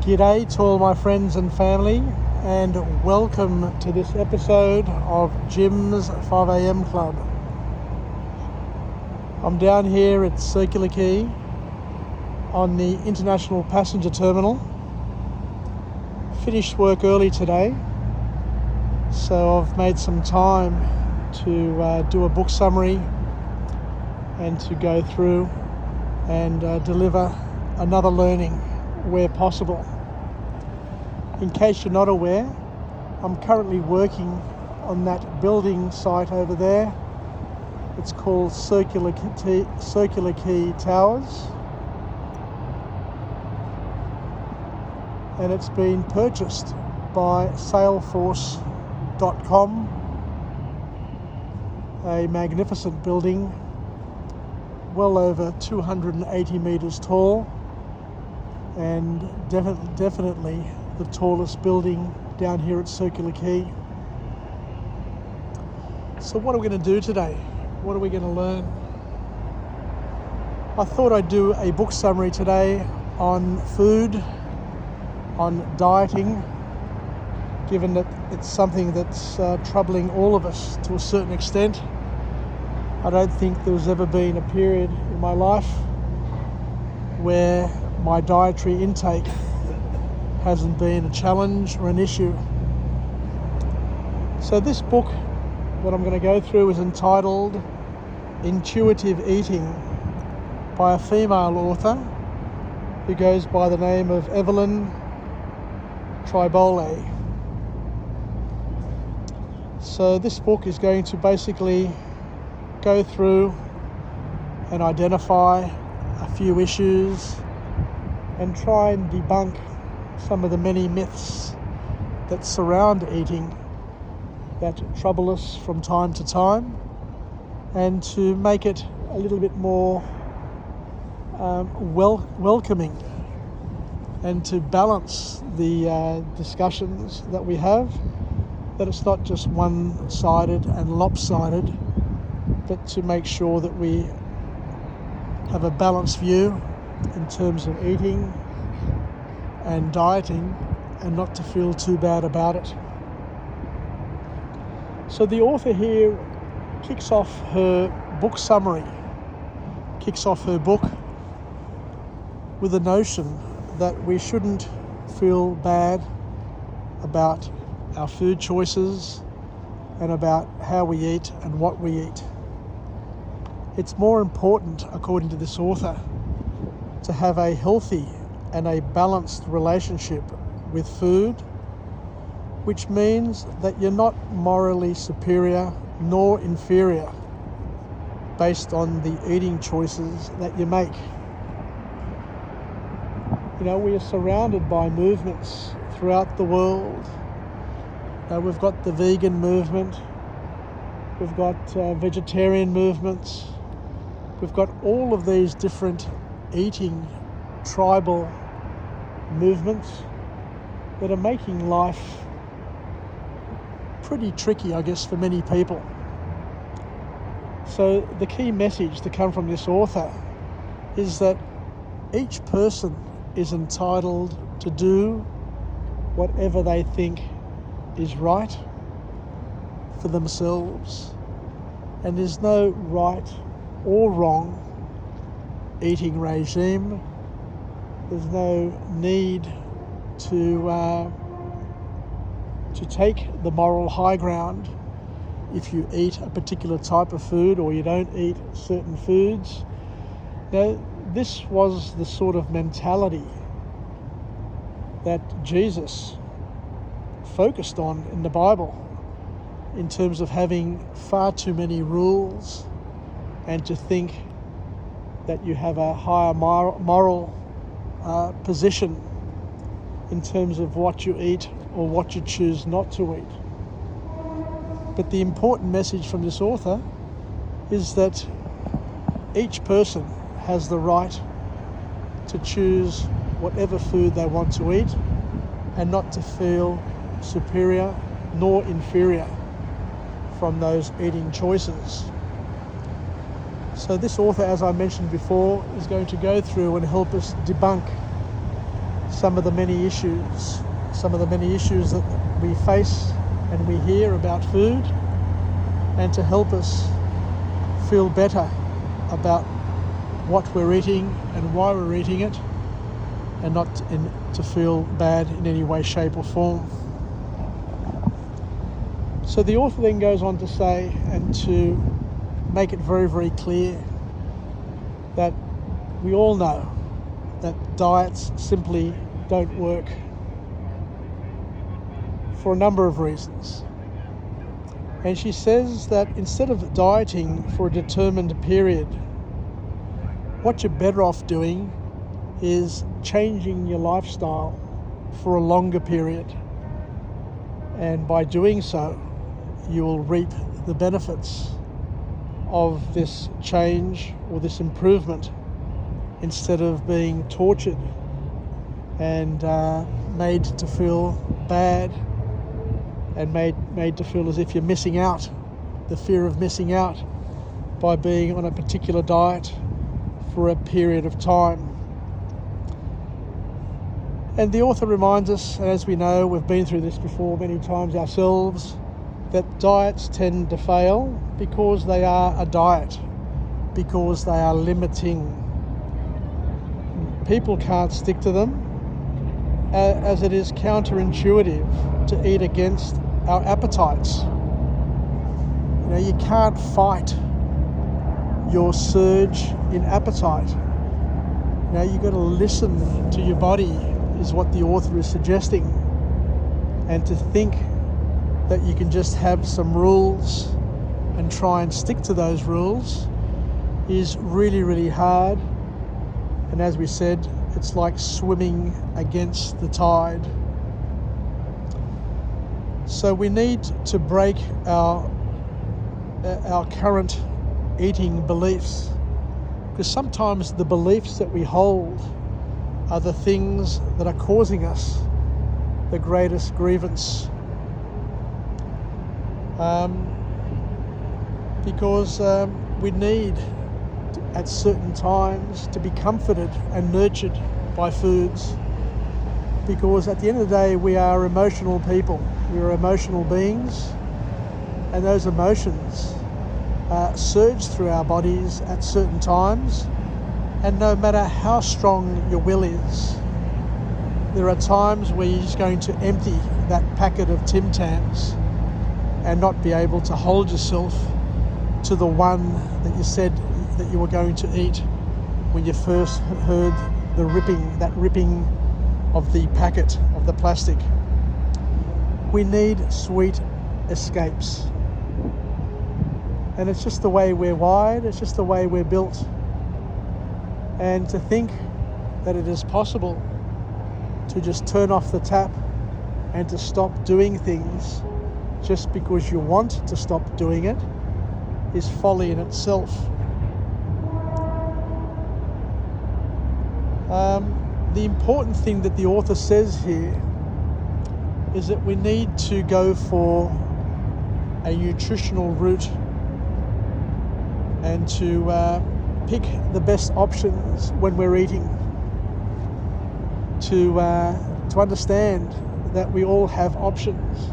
G'day to all my friends and family, and welcome to this episode of Jim's 5am Club. I'm down here at Circular Quay on the International Passenger Terminal. Finished work early today, so I've made some time to do a book summary and to go through and deliver another learning where possible. In case you're not aware, I'm currently working on that building site over there. It's called Circular Quay Towers, and it's been purchased by Salesforce.com, a magnificent building well over 280 metres tall, and definitely the tallest building down here at Circular Quay. So what are we going to do today? What are we going to learn? I thought I'd do a book summary today on food, on dieting, given that it's something that's troubling all of us to a certain extent. I don't think there's ever been a period in my life where my dietary intake hasn't been a challenge or an issue. So this book that I'm going to go through is entitled Intuitive Eating by a female author who goes by the name of Evelyn Tribole. So this book is going to basically go through and identify a few issues and try and debunk some of the many myths that surround eating that trouble us from time to time, and to make it a little bit more welcoming, and to balance the discussions that we have, that it's not just one-sided and lopsided, but to make sure that we have a balanced view in terms of eating and dieting, and not to feel too bad about it. So the author here kicks off her book summary, kicks off her book with the notion that we shouldn't feel bad about our food choices and about how we eat and what we eat. It's more important, according to this author, to have a healthy and a balanced relationship with food, which means that you're not morally superior nor inferior based on the eating choices that you make. You know, we are surrounded by movements throughout the world. We've got the vegan movement, we've got vegetarian movements, we've got all of these different eating tribal movements that are making life pretty tricky, I guess, for many people. So the key message to come from this author is that each person is entitled to do whatever they think is right for themselves, and there's no right or wrong eating regime. There's no need to take the moral high ground if you eat a particular type of food or you don't eat certain foods. Now, this was the sort of mentality that Jesus focused on in the Bible, in terms of having far too many rules and to think that you have a higher moral position in terms of what you eat or what you choose not to eat. But the important message from this author is that each person has the right to choose whatever food they want to eat, and not to feel superior nor inferior from those eating choices. So this author, as I mentioned before, is going to go through and help us debunk some of the many issues that we face and we hear about food, and to help us feel better about what we're eating and why we're eating it, and not to feel bad in any way, shape or form. So the author then goes on to say, and to make it very, very clear, that we all know that diets simply don't work for a number of reasons. And she says that instead of dieting for a determined period, what you're better off doing is changing your lifestyle for a longer period. And by doing so, you will reap the benefits of this change or this improvement, instead of being tortured and made to feel bad and made to feel as if you're missing out, the fear of missing out by being on a particular diet for a period of time. And the author reminds us, and as we know, we've been through this before many times ourselves, that diets tend to fail because they are a diet, because they are limiting. People can't stick to them, as it is counterintuitive to eat against our appetites. You know, you can't fight your surge in appetite. You know, you've got to listen to your body, is what the author is suggesting. And to think that you can just have some rules and try and stick to those rules is really, really hard. And as we said, it's like swimming against the tide. So we need to break our current eating beliefs, because sometimes the beliefs that we hold are the things that are causing us the greatest grievance. Because we need at certain times to be comforted and nurtured by foods, because at the end of the day we are emotional people, we are emotional beings, and those emotions surge through our bodies at certain times, and no matter how strong your will is, there are times where you're just going to empty that packet of Tim Tams and not be able to hold yourself to the one that you said that you were going to eat when you first heard that ripping of the packet of the plastic. We need sweet escapes. And it's just the way we're wired, it's just the way we're built. And to think that it is possible to just turn off the tap and to stop doing things just because you want to stop doing it is folly in itself. The important thing that the author says here is that we need to go for a nutritional route and to pick the best options when we're eating, to understand that we all have options,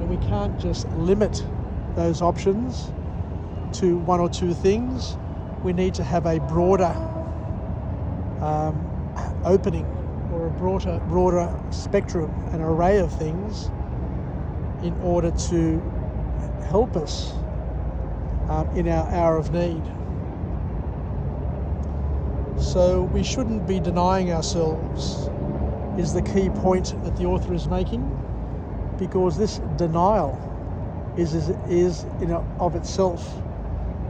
and we can't just limit those options to one or two things. We need to have a broader opening, or a broader spectrum, an array of things, in order to help us in our hour of need. So we shouldn't be denying ourselves, is the key point that the author is making, because this denial is in of itself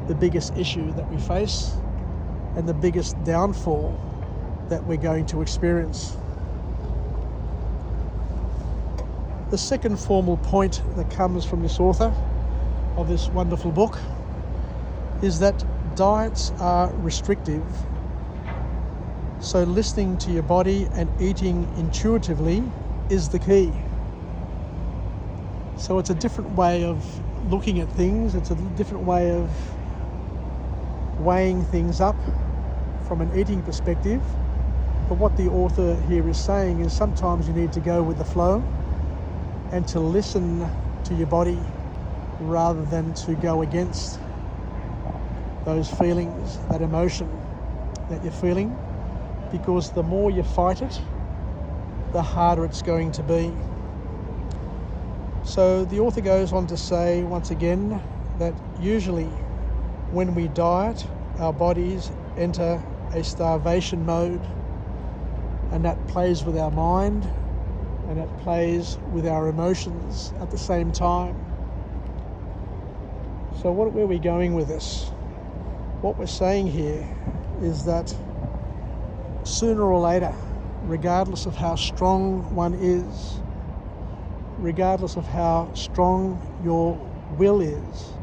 the biggest issue that we face and the biggest downfall that we're going to experience. The second formal point that comes from this author of this wonderful book is that diets are restrictive, so listening to your body and eating intuitively is the key. So it's a different way of looking at things, it's a different way of weighing things up from an eating perspective, But what the author here is saying is sometimes you need to go with the flow and to listen to your body rather than to go against those feelings, that emotion that you're feeling, because the more you fight it, the harder it's going to be. So the author goes on to say, once again, that usually when we diet, our bodies enter a starvation mode, and that plays with our mind and that plays with our emotions at the same time. So where are we going with this? What we're saying here is that sooner or later, regardless of how strong one is, regardless of how strong your will is,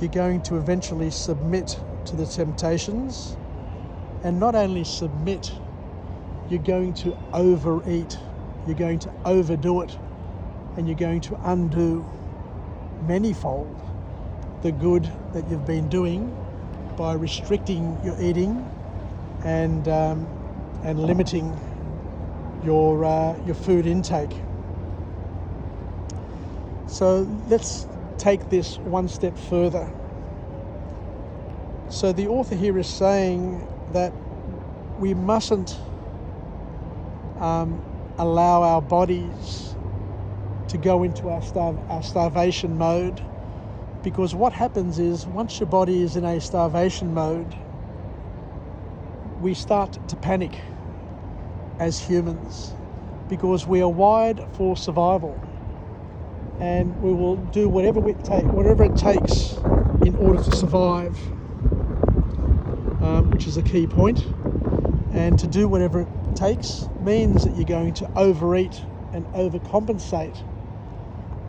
you're going to eventually submit to the temptations, and not only submit, you're going to overeat, you're going to overdo it, and you're going to undo manyfold the good that you've been doing by restricting your eating and limiting your food intake. So let's take this one step further. So the author here is saying that we mustn't allow our bodies to go into our starvation mode, because what happens is once your body is in a starvation mode, we start to panic as humans, because we are wired for survival, and we will do whatever it takes in order to survive, which is a key point. And to do whatever it takes means that you're going to overeat and overcompensate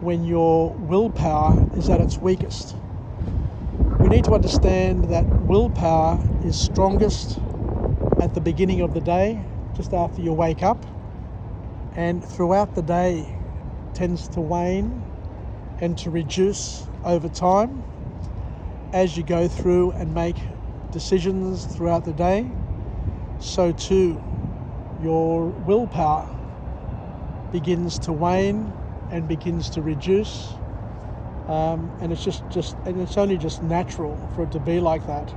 when your willpower is at its weakest. We need to understand that willpower is strongest at the beginning of the day, just after you wake up, and throughout the day tends to wane and to reduce over time as you go through and make decisions throughout the day. So too, your willpower begins to wane and begins to reduce, and it's only just natural for it to be like that.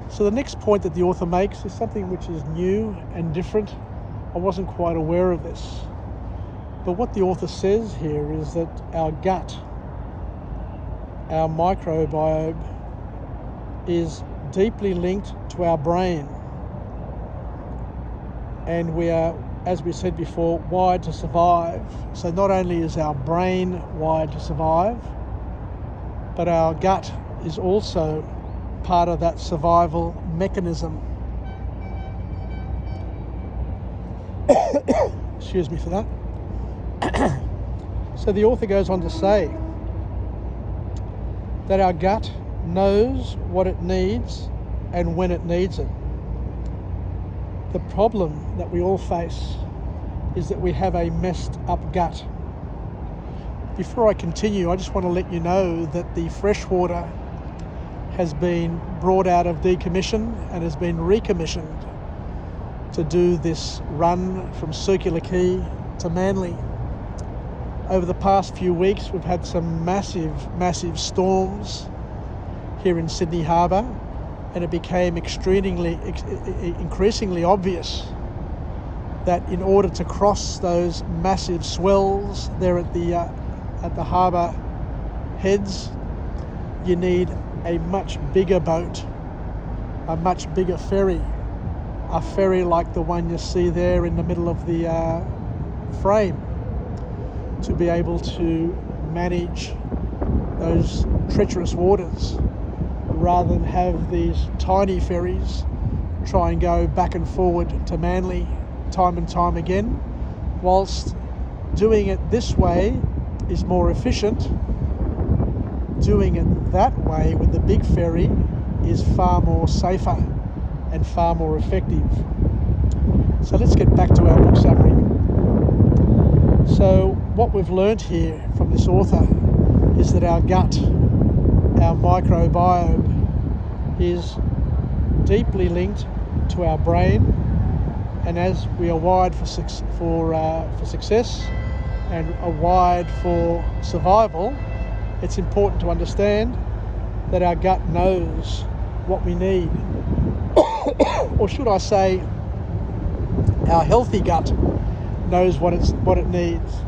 So the next point that the author makes is something which is new and different. I wasn't quite aware of this, but what the author says here is that our gut, our microbiome, is deeply linked to our brain, and we are, as we said before, wired to survive. So not only is our brain wired to survive, but our gut is also part of that survival mechanism. Excuse me for that. So the author goes on to say that our gut knows what it needs and when it needs it. The problem that we all face is that we have a messed up gut. Before I continue, I just want to let you know that the freshwater has been brought out of decommission and has been recommissioned to do this run from Circular Quay to Manly. Over the past few weeks, we've had some massive storms here in Sydney Harbour, and it became increasingly obvious that in order to cross those massive swells there at the harbour heads, you need a much bigger boat, a much bigger ferry, a ferry like the one you see there in the middle of the frame, to be able to manage those treacherous waters, rather than have these tiny ferries try and go back and forward to Manly time and time again. Whilst doing it this way is more efficient, doing it that way with the big ferry is far more safer and far more effective. So let's get back to our book summary. So what we've learned here from this author is that our gut, our microbiome, is deeply linked to our brain, And as we are wired for success and are wired for survival, it's important to understand that our gut knows what we need. Or should I say, our healthy gut knows what it needs.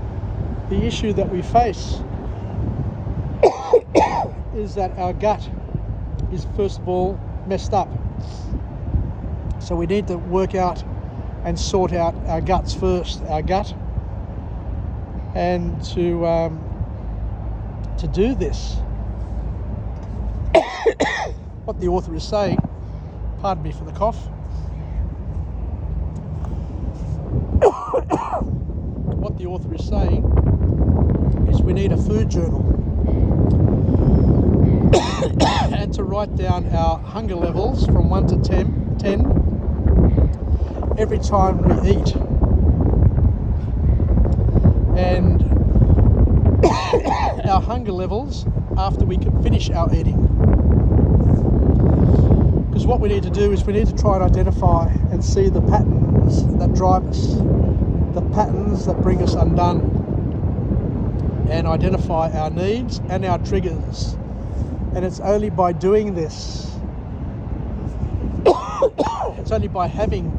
The issue that we face is that our gut is first of all messed up. So we need to work out and sort out our guts first, our gut. And to do this, what the author is saying, pardon me for the cough, what the author is saying is we need a food journal and to write down our hunger levels from 1 to 10 every time we eat. And our hunger levels after we can finish our eating. Because what we need to do is we need to try and identify and see the patterns that drive us, the patterns that bring us undone, and identify our needs and our triggers. And it's only by doing this, it's only by having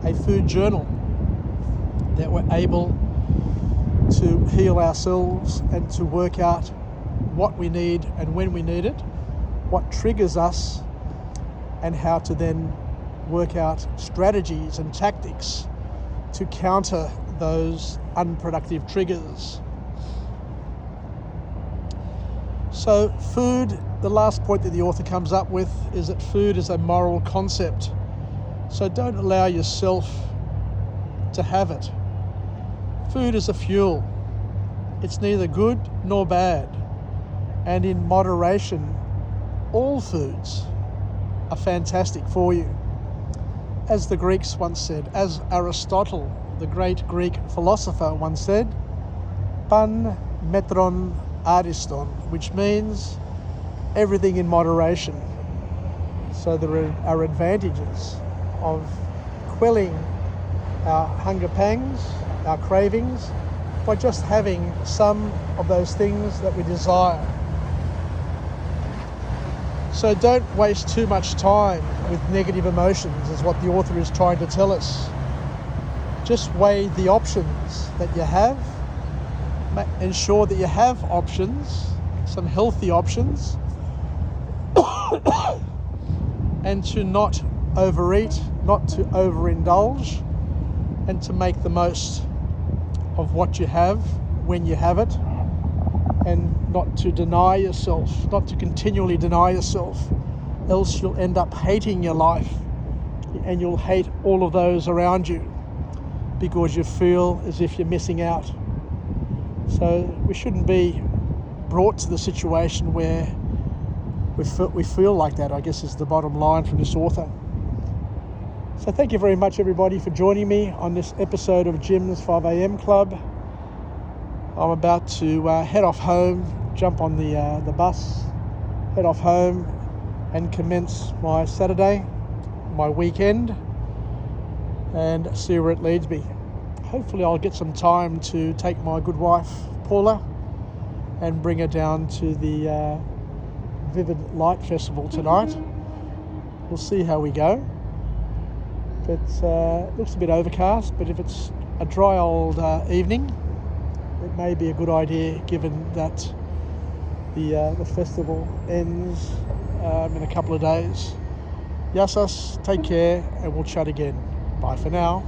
a food journal that we're able to heal ourselves and to work out what we need and when we need it, what triggers us, and how to then work out strategies and tactics to counter those unproductive triggers. So food, the last point that the author comes up with is that food is a moral concept. So don't allow yourself to have it. Food is a fuel. It's neither good nor bad. And in moderation, all foods are fantastic for you. As the Greeks once said, as Aristotle, the great Greek philosopher, once said, pan metron ariston, which means everything in moderation. So there are advantages of quelling our hunger pangs, our cravings, by just having some of those things that we desire. So don't waste too much time with negative emotions, is what the author is trying to tell us. Just weigh the options that you have. Ensure that you have options, some healthy options, and to not overeat, not to overindulge, and to make the most of what you have when you have it, and not to deny yourself, not to continually deny yourself, else you'll end up hating your life and you'll hate all of those around you because you feel as if you're missing out. So we shouldn't be brought to the situation where we feel like that, I guess, is the bottom line from this author. So thank you very much, everybody, for joining me on this episode of Jim's 5am Club. I'm about to head off home, jump on the bus, head off home and commence my Saturday, my weekend, and see where it leads me. Hopefully I'll get some time to take my good wife, Paula, and bring her down to the Vivid Light Festival tonight. We'll see how we go. But it looks a bit overcast, but if it's a dry old evening, it may be a good idea, given that the festival ends in a couple of days. Yassas, take care, and we'll chat again. Bye for now.